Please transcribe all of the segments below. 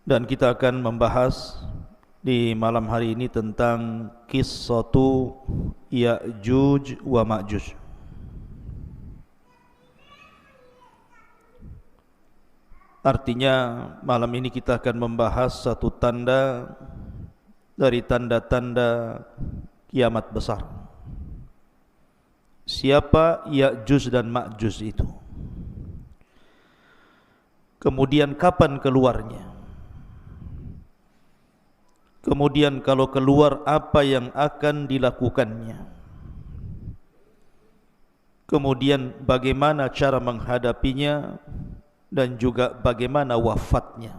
Dan kita akan membahas di malam hari ini tentang qissatu Ya'juj wa Ma'juj. Artinya malam ini kita akan membahas satu tanda dari tanda-tanda kiamat besar. Siapa Ya'juj dan Ma'juj itu? Kemudian kapan keluarnya? Kemudian kalau keluar apa yang akan dilakukannya? Kemudian bagaimana cara menghadapinya dan juga bagaimana wafatnya?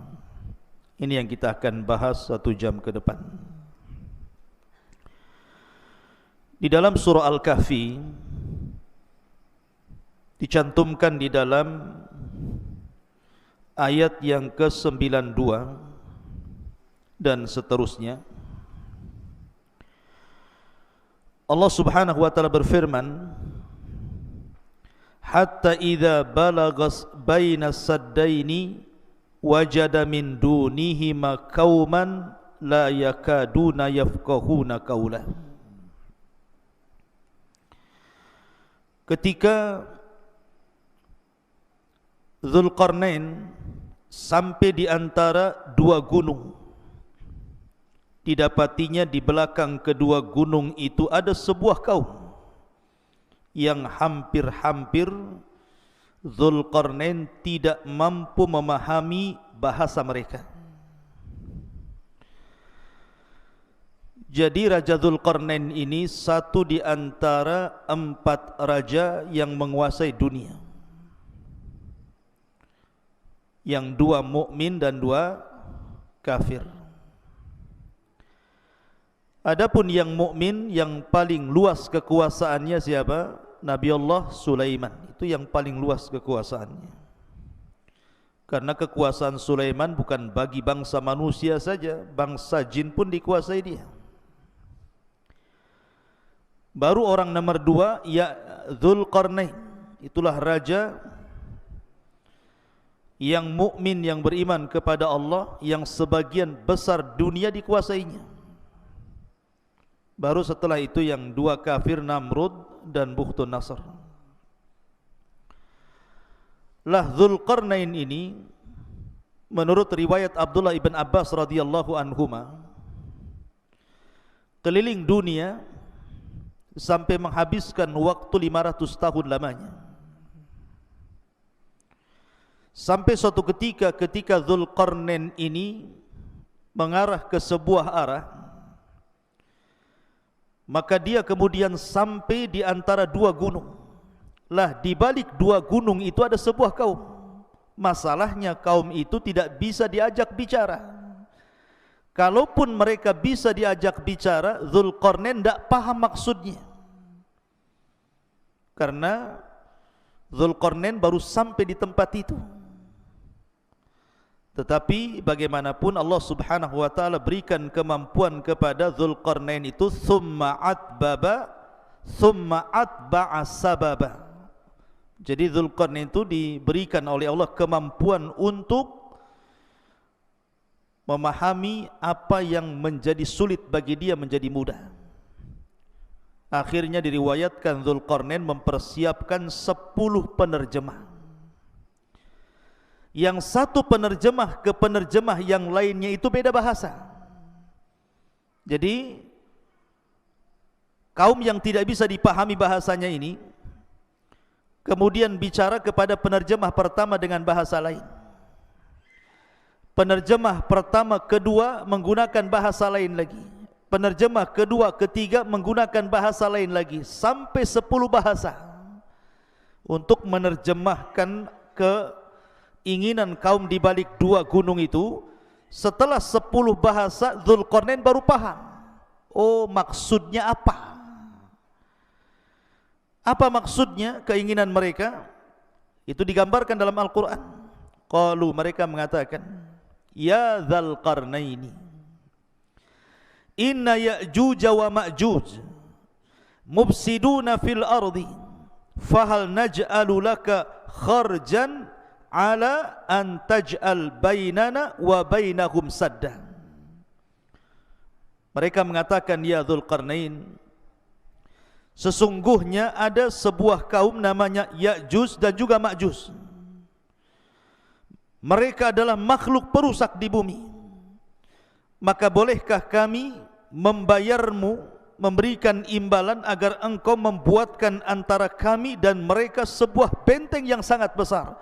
Ini yang kita akan bahas 1 jam ke depan. Di dalam surah Al-Kahfi dicantumkan di dalam ayat yang ke-92 dan seterusnya. Allah Subhanahu wa taala berfirman, hatta idza balagas baina saddaini wajada min dunihima qauman la yakaduna yafqahuna qawla. Ketika Dzulqarnain sampai di antara dua gunung, didapatinya di belakang kedua gunung itu ada sebuah kaum yang hampir-hampir Dzulqarnain tidak mampu memahami bahasa mereka. Jadi Raja Dzulqarnain ini satu di antara 4 raja yang menguasai dunia, yang 2 mukmin dan 2 kafir. Adapun yang mukmin yang paling luas kekuasaannya siapa? Nabi Allah Sulaiman. Itu yang paling luas kekuasaannya. Karena kekuasaan Sulaiman bukan bagi bangsa manusia saja, bangsa jin pun dikuasai dia. Baru orang nomor 2 ya Dzulqarnain. Itulah raja yang mukmin, yang beriman kepada Allah, yang sebagian besar dunia dikuasainya. Baru setelah itu yang 2 kafir, Namrud dan Bukhtun Nasr. Lah Dzulqarnain ini menurut riwayat Abdullah ibn Abbas radhiyallahu anhuma keliling dunia sampai menghabiskan waktu 500 tahun lamanya. Sampai suatu ketika Dzulqarnain ini mengarah ke sebuah arah, maka dia kemudian sampai di antara 2 gunung. Lah di balik 2 gunung itu ada sebuah kaum. Masalahnya kaum itu tidak bisa diajak bicara. Kalaupun mereka bisa diajak bicara, Dzulqarnain tidak paham maksudnya. Karena Dzulqarnain baru sampai di tempat itu. Tetapi bagaimanapun Allah Subhanahu wa taala berikan kemampuan kepada Dzulqarnain itu, summa atba'a sababa. Jadi Dzulqarnain itu diberikan oleh Allah kemampuan untuk memahami apa yang menjadi sulit bagi dia menjadi mudah. Akhirnya diriwayatkan Dzulqarnain mempersiapkan 10 penerjemah. Yang satu penerjemah ke penerjemah yang lainnya itu beda bahasa. Jadi kaum yang tidak bisa dipahami bahasanya ini kemudian bicara kepada penerjemah pertama dengan bahasa lain. Penerjemah pertama, kedua menggunakan bahasa lain lagi. Penerjemah kedua, ketiga menggunakan bahasa lain lagi. Sampai 10 bahasa untuk menerjemahkan keinginan kaum di balik 2 gunung itu. Setelah 10 bahasa, Dzulqarnain baru paham. Oh, maksudnya apa? Apa maksudnya keinginan mereka? Itu digambarkan dalam Al-Quran. Qalu, mereka mengatakan, ya Dzulqarnaini, inna Ya'juj wa Ma'juj mufsiduna fil ardi, fahal naj'alu laka kharjan ala an taj'al bainana wa bainahum sadda. Mereka mengatakan, ya Dzulqarnain, sesungguhnya ada sebuah kaum namanya Ya'juj dan juga Ma'juj. Mereka adalah makhluk perusak di bumi. Maka bolehkah kami membayarmu, memberikan imbalan agar engkau membuatkan antara kami dan mereka sebuah benteng yang sangat besar,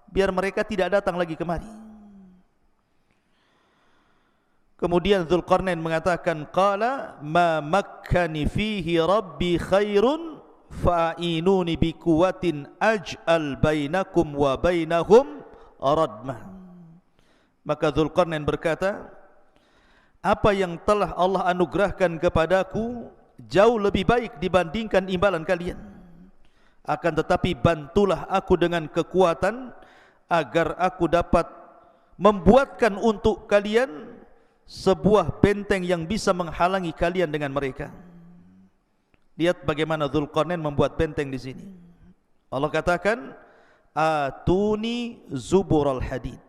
biar mereka tidak datang lagi kemari. Kemudian Dzulqarnain mengatakan, qala ma makkani fihi rabbi khairun fa'inuni bi quwwatin aj'al bainakum wa bainahum radmah. Maka Dzulqarnain berkata, apa yang telah Allah anugerahkan kepadaku jauh lebih baik dibandingkan imbalan kalian. Akan tetapi bantulah aku dengan kekuatan agar aku dapat membuatkan untuk kalian sebuah benteng yang bisa menghalangi kalian dengan mereka. Lihat bagaimana Dzulqarnain membuat benteng di sini. Allah katakan, atuni zubural hadid,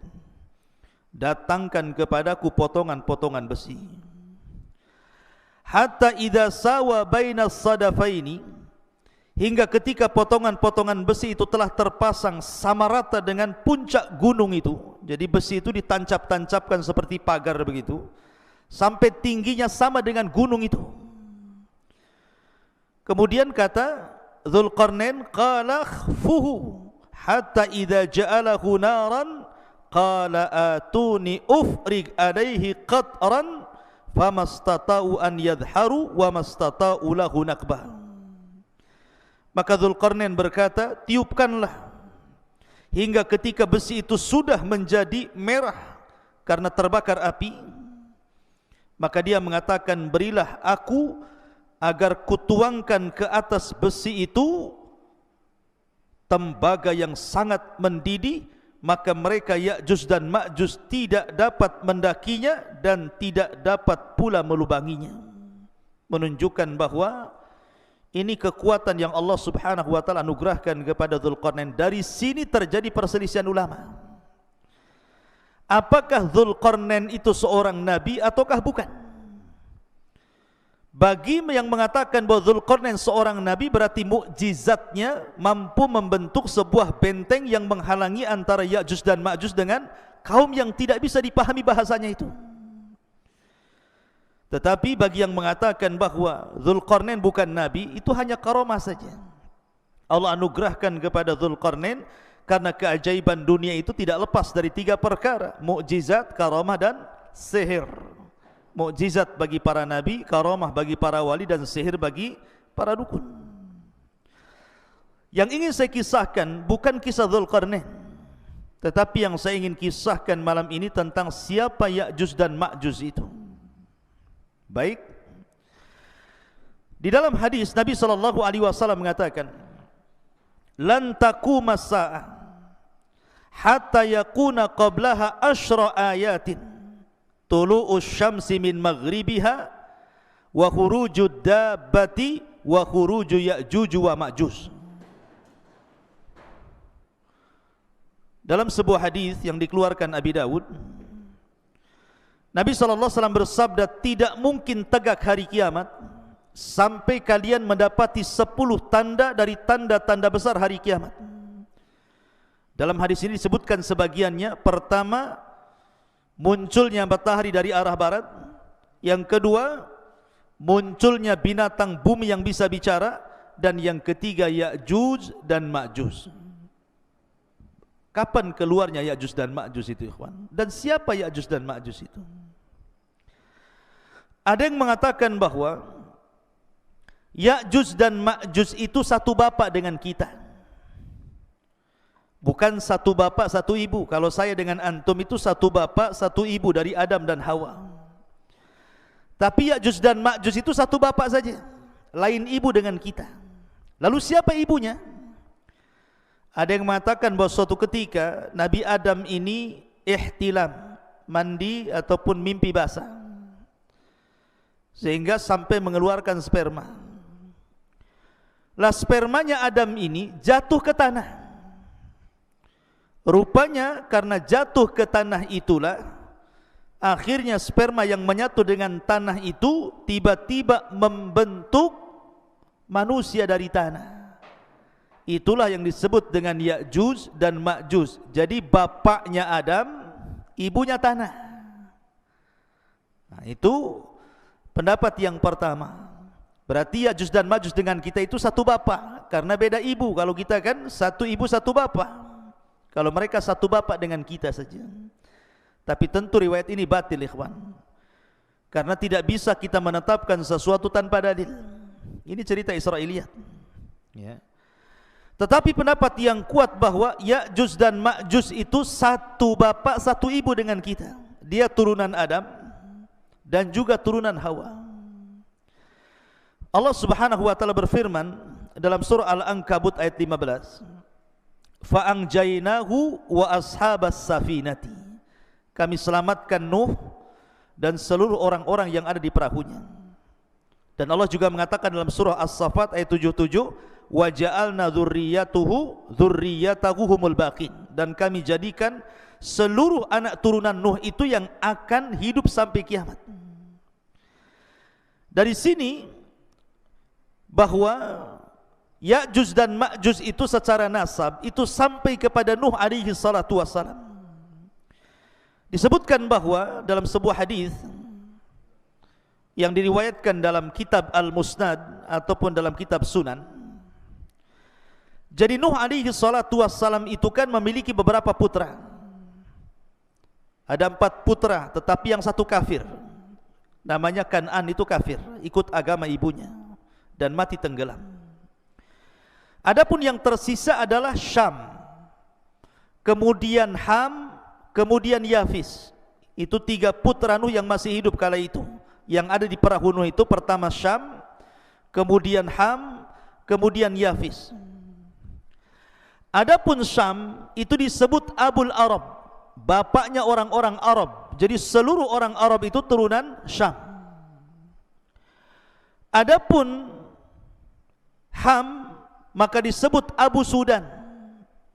datangkan kepadaku potongan-potongan besi. Hatta idza sawa bainas sadafaini, hingga ketika potongan-potongan besi itu telah terpasang sama rata dengan puncak gunung itu. Jadi besi itu ditancap-tancapkan seperti pagar begitu, sampai tingginya sama dengan gunung itu. Kemudian kata Dzulqarnain, qala khfuhu hatta idza ja'alahu naran qala atuni ufrig alaihi qatran famastata'u an yadharu wa mastata'u lahu naqbah. Maka Dzulqarnain berkata, tiupkanlah hingga ketika besi itu sudah menjadi merah karena terbakar api. Maka dia mengatakan, berilah aku agar kutuangkan ke atas besi itu tembaga yang sangat mendidih, maka mereka Ya'juj dan Ma'juj tidak dapat mendakinya dan tidak dapat pula melubanginya. Menunjukkan bahwa ini kekuatan yang Allah subhanahu wa ta'ala anugerahkan kepada Dzulqarnain. Dari sini terjadi perselisihan ulama. Apakah Dzulqarnain itu seorang nabi ataukah bukan? Bagi yang mengatakan bahwa Dzulqarnain seorang nabi, berarti mukjizatnya mampu membentuk sebuah benteng yang menghalangi antara Ya'juj dan Ma'juj dengan kaum yang tidak bisa dipahami bahasanya itu. Tetapi bagi yang mengatakan bahwa Dzulqarnain bukan nabi, itu hanya karamah saja. Allah anugerahkan kepada Dzulqarnain karena keajaiban dunia itu tidak lepas dari 3 perkara: mukjizat, karamah dan sihir. Mukjizat bagi para nabi, karamah bagi para wali, dan sihir bagi para dukun. Yang ingin saya kisahkan bukan kisah Dzulqarnain, tetapi yang saya ingin kisahkan malam ini tentang siapa Ya'juj dan Ma'juj itu. Baik, di dalam hadis Nabi SAW mengatakan, lan taquma as-sa'ah hatta yakuna qablaha asyra ayatin tulu'us syamsi min maghribiha wa khurujud dabbati wa khuruju Ya'juj wa Ma'juj. Dalam sebuah hadis yang dikeluarkan Abi Dawud, Nabi SAW bersabda, tidak mungkin tegak hari kiamat sampai kalian mendapati 10 tanda dari tanda-tanda besar hari kiamat. Dalam hadis ini disebutkan sebagiannya. Pertama, munculnya matahari dari arah barat. Yang kedua, munculnya binatang bumi yang bisa bicara. Dan yang ketiga, Ya'juj dan Ma'juj. Kapan keluarnya Ya'juj dan Ma'juj itu, ikhwan? Dan siapa Ya'juj dan Ma'juj itu? Ada yang mengatakan bahwa Ya'juj dan Ma'juj itu satu bapak dengan kita. Bukan satu bapak satu ibu. Kalau saya dengan antum itu satu bapak satu ibu, dari Adam dan Hawa. Tapi Ya'juj dan Ma'juj itu satu bapak saja, lain ibu dengan kita. Lalu siapa ibunya? Ada yang mengatakan bahwa suatu ketika Nabi Adam ini ihtilam, mandi ataupun mimpi basah, sehingga sampai mengeluarkan sperma. Lah spermanya Adam ini jatuh ke tanah. Rupanya karena jatuh ke tanah itulah, akhirnya sperma yang menyatu dengan tanah itu tiba-tiba membentuk manusia dari tanah. Itulah yang disebut dengan Ya'juj dan Ma'juj. Jadi bapaknya Adam, ibunya tanah. Nah, itu pendapat yang pertama. Berarti Ya'juj dan Ma'juj dengan kita itu satu bapak, karena beda ibu. Kalau kita kan satu ibu satu bapak. Kalau mereka satu bapak dengan kita saja. Tapi tentu riwayat ini batil, ikhwan. Karena tidak bisa kita menetapkan sesuatu tanpa dalil. Ini cerita Israiliyat. Ya. Tetapi pendapat yang kuat bahwa Ya'juj dan Ma'juj itu satu bapak satu ibu dengan kita. Dia turunan Adam dan juga turunan Hawa. Allah Subhanahu wa taala berfirman dalam surah Al-Ankabut ayat 15, "Fa'anjaynahu wa ashabas safinati." Kami selamatkan Nuh dan seluruh orang-orang yang ada di perahunya. Dan Allah juga mengatakan dalam surah As-Saffat ayat 77, "Wa ja'alna dzurriyyatahu humul baqin." Dan kami jadikan seluruh anak turunan Nuh itu yang akan hidup sampai kiamat. Dari sini bahwa Ya'juj dan Ma'juj itu secara nasab itu sampai kepada Nuh alaihi salatu wassalam. Disebutkan bahwa dalam sebuah hadis yang diriwayatkan dalam kitab Al-Musnad ataupun dalam kitab Sunan, jadi Nuh alaihi salatu wassalam itu kan memiliki beberapa putra. Ada 4 putra, tetapi yang satu kafir. Namanya Kan'an, itu kafir, ikut agama ibunya dan mati tenggelam. Adapun yang tersisa adalah Syam, kemudian Ham, kemudian Yafis. Itu 3 putra Nuh yang masih hidup kala itu. Yang ada di perahu Nuh itu pertama Syam, kemudian Ham, kemudian Yafis. Adapun Syam itu disebut Abul Arab, bapaknya orang-orang Arab. Jadi seluruh orang Arab itu turunan Syam. Adapun Ham maka disebut Abu Sudan.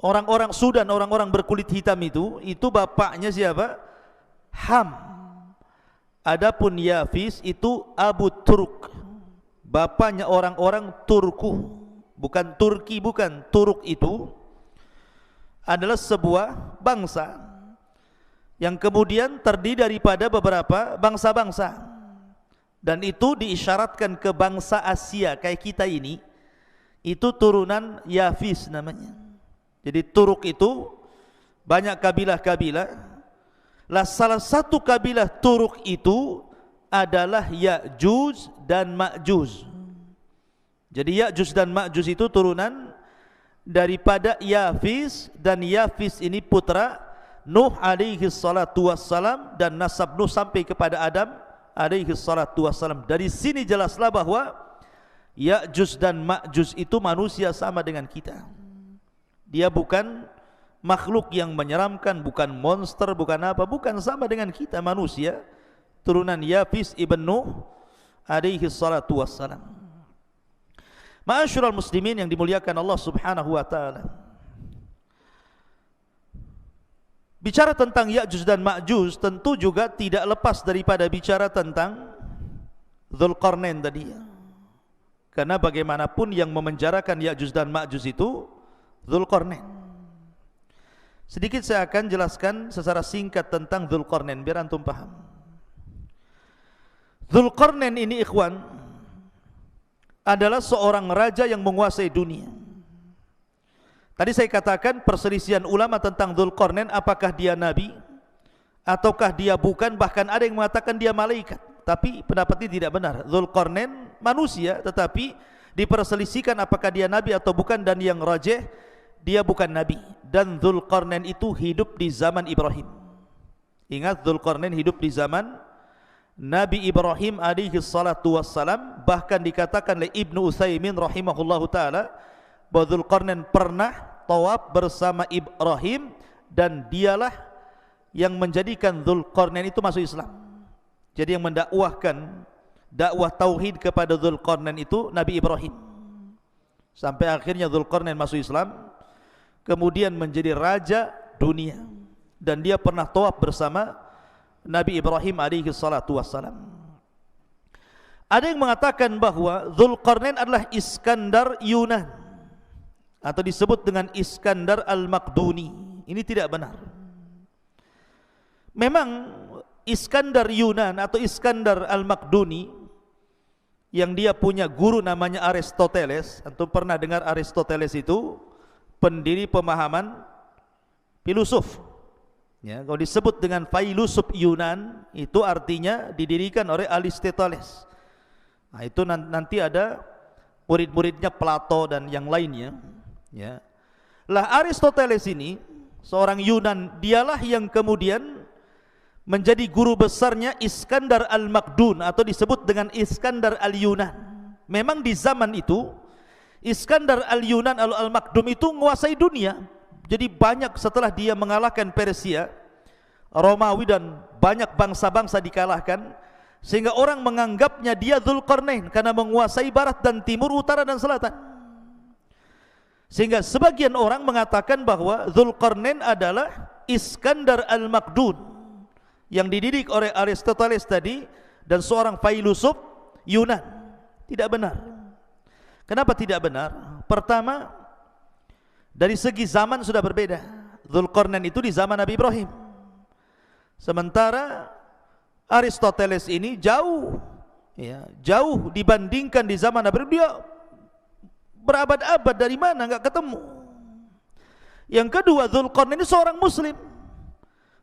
Orang-orang Sudan, orang-orang berkulit hitam itu bapaknya siapa? Ham. Adapun Yafis itu Abu Turk, bapaknya orang-orang Turku. Bukan Turki, bukan. Turuk itu adalah sebuah bangsa yang kemudian terdiri daripada beberapa bangsa-bangsa, dan itu diisyaratkan ke bangsa Asia kayak kita ini. Itu turunan Yafis namanya. Jadi Turuk itu banyak kabilah-kabilah. Lah salah satu kabilah Turuk itu adalah Ya'juj dan Ma'juj. Jadi Ya'juj dan Ma'juj itu turunan daripada Yafis, dan Yafis ini putra Nuh alaihi salatu wassalam, dan nasab Nuh sampai kepada Adam alaihi salatu wassalam. Dari sini jelaslah bahwa Ya'juj dan Ma'juj itu manusia sama dengan kita. Dia bukan makhluk yang menyeramkan, bukan monster, bukan apa, bukan, sama dengan kita manusia, turunan Yafis ibn Nuh alaihi salatu wassalam. Ma'asyiral muslimin yang dimuliakan Allah Subhanahu wa taala. Bicara tentang Ya'juj dan Ma'juj tentu juga tidak lepas daripada bicara tentang Dzulqarnain tadi. Karena bagaimanapun yang memenjarakan Ya'juj dan Ma'juj itu Dzulqarnain. Sedikit saya akan jelaskan secara singkat tentang Dzulqarnain biar antum paham. Dzulqarnain ini, ikhwan, adalah seorang raja yang menguasai dunia. Tadi saya katakan perselisihan ulama tentang Dzulqarnain, apakah dia nabi ataukah dia bukan, bahkan ada yang mengatakan dia malaikat. Tapi pendapat ini tidak benar. Dzulqarnain manusia, tetapi diperselisihkan apakah dia nabi atau bukan, dan yang rajih dia bukan nabi. Dan Dzulqarnain itu hidup di zaman Ibrahim. Ingat, Dzulqarnain hidup di zaman Nabi Ibrahim alaihi salatu wassalam. Bahkan dikatakan oleh Ibnu Utsaimin rahimahullahu taala bahwa Dzulqarnain pernah tawaf bersama Ibrahim, dan dialah yang menjadikan Dzulqarnain itu masuk Islam. Jadi yang mendakwahkan dakwah tauhid kepada Dzulqarnain itu Nabi Ibrahim, sampai akhirnya Dzulqarnain masuk Islam, kemudian menjadi raja dunia, dan dia pernah tawaf bersama Nabi Ibrahim alaihi salatu wassalam. Ada yang mengatakan bahwa Dzulqarnain adalah Iskandar Yunan atau disebut dengan Iskandar Al-Maqduni. Ini tidak benar. Memang Iskandar Yunan atau Iskandar Al-Maqduni yang dia punya guru namanya Aristoteles. Antum pernah dengar Aristoteles itu pendiri pemahaman filosof. Ya, kalau disebut dengan filosof Yunan itu artinya didirikan oleh Aristoteles. Nah, itu nanti ada murid-muridnya Plato dan yang lainnya. Ya. Lah Aristoteles ini seorang Yunan, dialah yang kemudian menjadi guru besarnya Iskandar Al-Maqdun atau disebut dengan Iskandar Al-Yunan. Memang di zaman itu Iskandar Al-Yunan Al-Maqdum itu menguasai dunia. Jadi banyak setelah dia mengalahkan Persia, Romawi dan banyak bangsa-bangsa dikalahkan, sehingga orang menganggapnya dia Dzulqarnain karena menguasai barat dan timur, utara dan selatan. Sehingga sebagian orang mengatakan bahwa Dzulqarnain adalah Iskandar Al-Maqdun yang dididik oleh Aristoteles tadi dan seorang filosof Yunan. Tidak benar. Kenapa tidak benar? Pertama, dari segi zaman sudah berbeda. Dzulqarnain itu di zaman Nabi Ibrahim, sementara Aristoteles ini jauh, ya, jauh dibandingkan di zaman Nabi Ibrahim. Dia berabad-abad, dari mana enggak ketemu. Yang kedua, Dzulqarnain ini seorang muslim,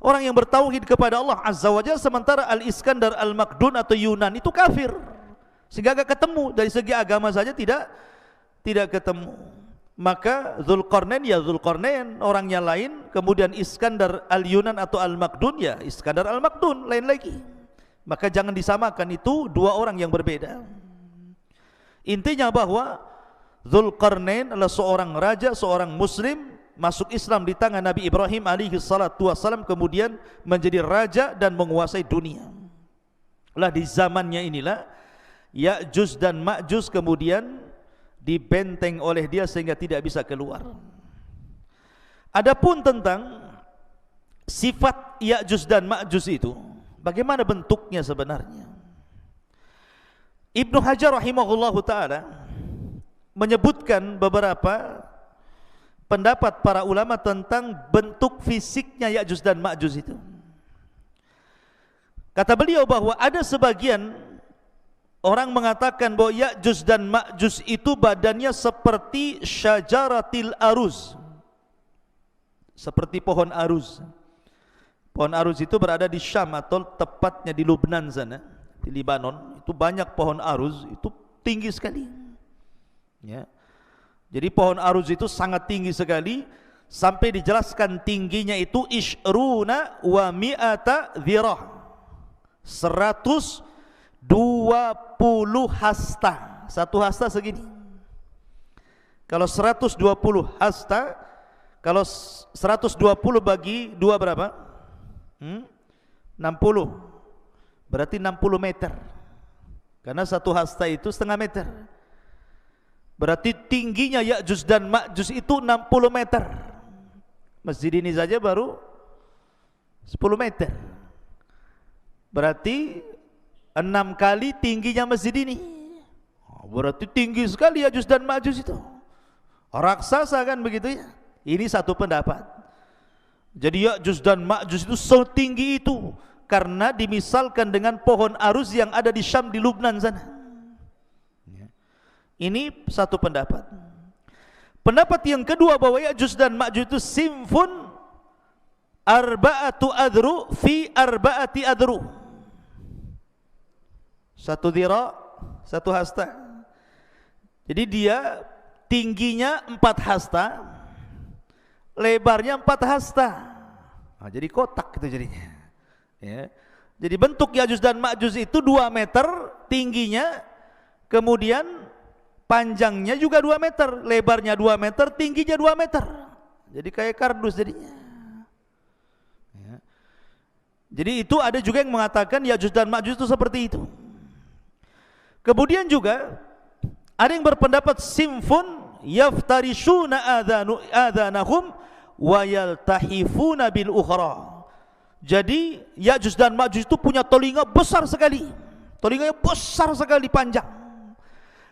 orang yang bertauhid kepada Allah Azza wa Jalla, sementara Al-Iskandar Al-Maqdun atau Yunan itu kafir, sehingga enggak ketemu. Dari segi agama saja tidak ketemu. Maka Dzulqarnain ya Dzulqarnain, orangnya lain. Kemudian Iskandar Al-Yunan atau Al-Maqdun ya Iskandar Al-Maqdun, lain lagi. Maka jangan disamakan, itu dua orang yang berbeda. Intinya bahwa Dzulqarnain adalah seorang raja, seorang muslim, masuk Islam di tangan Nabi Ibrahim alaihi salatu wassalam, kemudian menjadi raja dan menguasai dunia. Lah di zamannya inilah Ya'juj dan Ma'juj kemudian dibenteng oleh dia sehingga tidak bisa keluar. Adapun tentang sifat Ya'juj dan Ma'juj itu, bagaimana bentuknya sebenarnya? Ibnu Hajar rahimahullahu ta'ala menyebutkan beberapa pendapat para ulama tentang bentuk fisiknya Ya'juj dan Ma'juj itu. Kata beliau bahwa ada sebagian orang mengatakan bahwa Ya'juj dan Ma'juj itu badannya seperti syajaratil aruz, seperti pohon aruz. Pohon aruz itu berada di Syam atau tepatnya di Lubnan sana, di Libanon. Itu banyak pohon aruz, itu tinggi sekali. Ya. Jadi pohon aruz itu sangat tinggi sekali, sampai dijelaskan tingginya itu ishruna wa mi'ata dhirah, 120 hasta. Satu hasta segini. Kalau 120 hasta, kalau 120 bagi 2 berapa? 60. Berarti 60 meter. Karena satu hasta itu setengah meter. Berarti tingginya Ya'juj dan Ma'juj itu 60 meter. Masjid ini saja baru 10 meter. Berarti 6 kali tingginya masjid ini. Berarti tinggi sekali Ya'juj dan Ma'juj itu. Raksasa kan begitu ya. Ini satu pendapat. Jadi Ya'juj dan Ma'juj itu setinggi itu karena dimisalkan dengan pohon aruz yang ada di Syam, di Lubnan sana. Ini satu pendapat. Pendapat yang kedua bahwa Ya'juj dan Ma'juj itu simfun arba'atu adru fi arba'ati adru. Satu dhira, satu hasta. Jadi dia tingginya 4 hasta, lebarnya 4 hasta. Nah, jadi kotak itu jadinya. Ya. Jadi bentuk Ya'juj dan Ma'juj itu 2 meter tingginya, kemudian panjangnya juga 2 meter, lebarnya 2 meter, tingginya 2 meter. Jadi kayak kardus jadinya. Ya. Jadi itu ada juga yang mengatakan Ya'juj dan Ma'juj itu seperti itu. Kemudian juga ada yang berpendapat simfun yaftarishuna adhanahum wa yaltahifuna bil ukhra. Jadi Ya'juj dan Ma'juj itu punya telinga besar sekali. Telinganya besar sekali, panjang.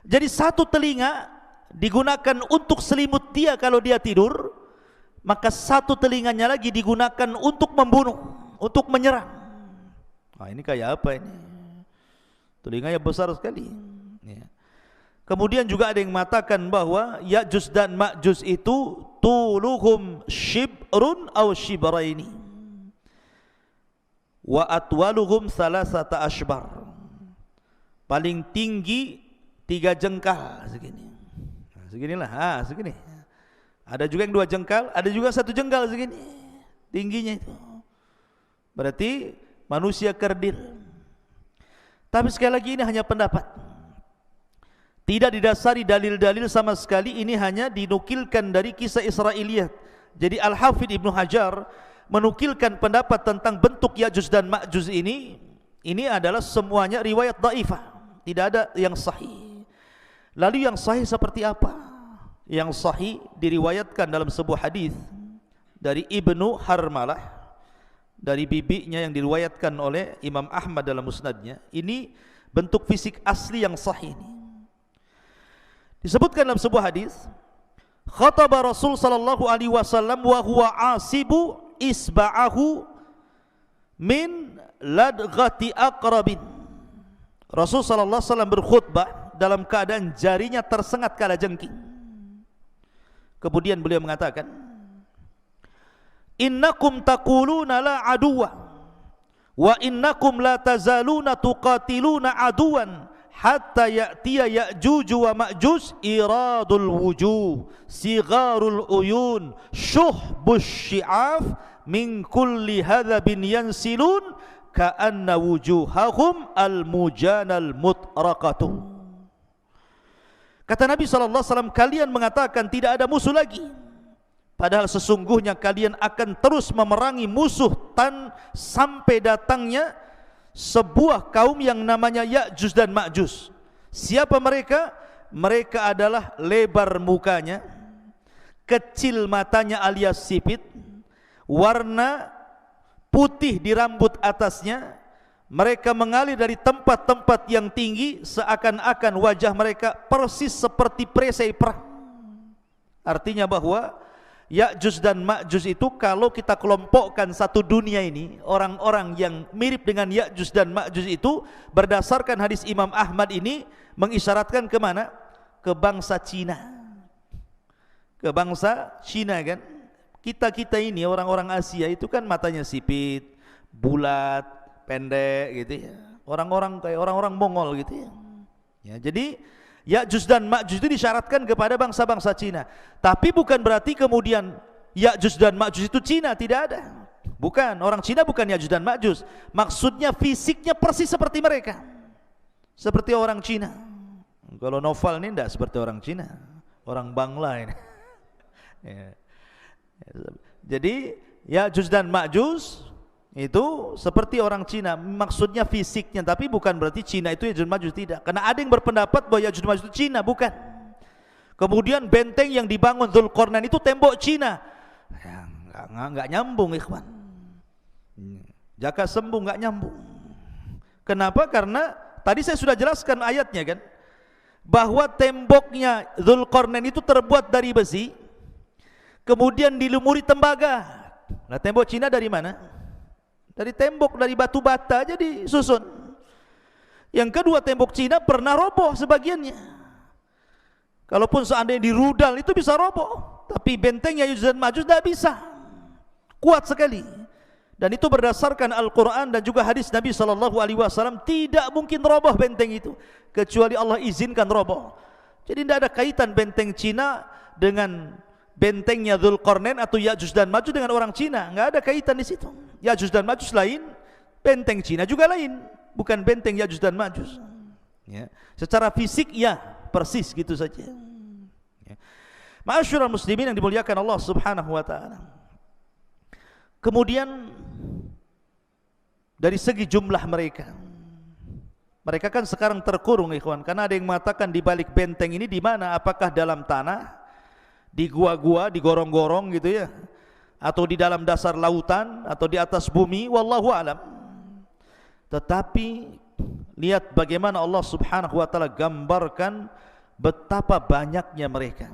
Jadi satu telinga digunakan untuk selimut dia kalau dia tidur, maka satu telinganya lagi digunakan untuk membunuh, untuk menyerang. Nah, ini kayak apa ini? Telinganya besar sekali. Ya. Kemudian juga ada yang mengatakan bahwa Ya'juj dan Ma'juj itu tuluhum shibrun aw shibraini wa atwaluhum salasata ashbar. Paling tinggi 3 jengkal segini. Nah, seginilah, segini. Ada juga yang 2 jengkal, ada juga 1 jengkal segini. Tingginya itu. Berarti manusia kerdil. Tapi sekali lagi ini hanya pendapat. Tidak didasari dalil-dalil sama sekali, ini hanya dinukilkan dari kisah Israiliyat. Jadi Al-Hafidh Ibnu Hajar menukilkan pendapat tentang bentuk Ya'juj dan Ma'juj ini adalah semuanya riwayat dhaifah, tidak ada yang sahih. Lalu yang sahih seperti apa? Yang sahih diriwayatkan dalam sebuah hadis dari Ibnu Harmalah, dari bibinya yang diriwayatkan oleh Imam Ahmad dalam musnadnya. Ini bentuk fisik asli yang sahih ini. Disebutkan dalam sebuah hadis, khataba Rasul sallallahu alaihi wasallam wa huwa asibu isba'ahu min ladghati aqrabin. Rasul sallallahu alaihi wasallam berkhutbah dalam keadaan jarinya tersengat kalajengking. Kemudian beliau mengatakan, innakum taquluna la aduwa wa innakum la tazaluna tuqatiluna aduwan hatta ya'tiya Ya'juj wa Ma'juj iradul wujuh sigharul uyun syuhbus syi'af min kulli hadhabin yansilun ka'anna wujuhahum al-mujanal mutraqatu. Kata Nabi SAW, kalian mengatakan tidak ada musuh lagi, padahal sesungguhnya kalian akan terus memerangi musuh sampai datangnya sebuah kaum yang namanya Ya'juj dan Ma'juj. Siapa mereka? Mereka adalah lebar mukanya, kecil matanya alias sipit, warna putih di rambut atasnya. Mereka mengalir dari tempat-tempat yang tinggi, seakan-akan wajah mereka persis seperti perisai perang. Artinya bahwa Ya'juj dan Ma'juj itu kalau kita kelompokkan satu dunia ini, orang-orang yang mirip dengan Ya'juj dan Ma'juj itu berdasarkan hadis Imam Ahmad ini mengisyaratkan ke mana? Ke bangsa Cina. Ke bangsa Cina kan? Kita ini orang-orang Asia itu kan matanya sipit, bulat, pendek gitu ya. Orang-orang kayak orang-orang Mongol gitu ya. Ya, jadi Ya'juj dan Ma'juj itu disyaratkan kepada bangsa-bangsa Cina. Tapi bukan berarti kemudian Ya'juj dan Ma'juj itu Cina, tidak ada. Bukan, orang Cina bukan Ya'juj dan Ma'juj. Maksudnya fisiknya persis seperti mereka. Seperti orang Cina. Kalau Noval ini tidak seperti orang Cina, orang Bangla ini. Ya. Jadi Ya'juj dan Ma'juj itu seperti orang Cina, maksudnya fisiknya, tapi bukan berarti Cina itu Ya'juj Ma'juj, tidak. Karena ada yang berpendapat bahwa Ya'juj Ma'juj itu Cina, bukan. Kemudian benteng yang dibangun Dzulqarnain itu tembok Cina, ya, nggak nyambung ikhwan. Jaka sembung nggak nyambung. Kenapa? Karena tadi saya sudah jelaskan ayatnya kan, bahwa temboknya Dzulqarnain itu terbuat dari besi, kemudian dilumuri tembaga. Nah, tembok Cina dari mana? Dari tembok, dari batu bata aja disusun. Yang kedua, tembok Cina pernah roboh sebagiannya. Kalaupun seandainya dirudal itu bisa roboh, tapi bentengnya Ya'juj dan Ma'juj tidak bisa, kuat sekali. Dan itu berdasarkan Al-Quran dan juga hadis Nabi SAW, tidak mungkin roboh benteng itu kecuali Allah izinkan roboh. Jadi tidak ada kaitan benteng Cina dengan bentengnya Dzulqarnain atau Ya'juj dan Ma'juj dengan orang Cina, nggak ada kaitan di situ. Ya'juj dan Ma'juj lain, benteng Cina juga lain, bukan benteng Ya'juj dan Ma'juj. Ya. Secara fisik ya persis gitu saja. Ya. Ma'asyiral muslimin yang dimuliakan Allah Subhanahu wa taala. Kemudian dari segi jumlah mereka kan sekarang terkurung ikhwan, karena ada yang mengatakan di balik benteng ini di mana? Apakah dalam tanah, di gua-gua, di gorong-gorong gitu ya, atau di dalam dasar lautan atau di atas bumi, wallahu alam. Tetapi lihat bagaimana Allah Subhanahu wa taala gambarkan betapa banyaknya mereka.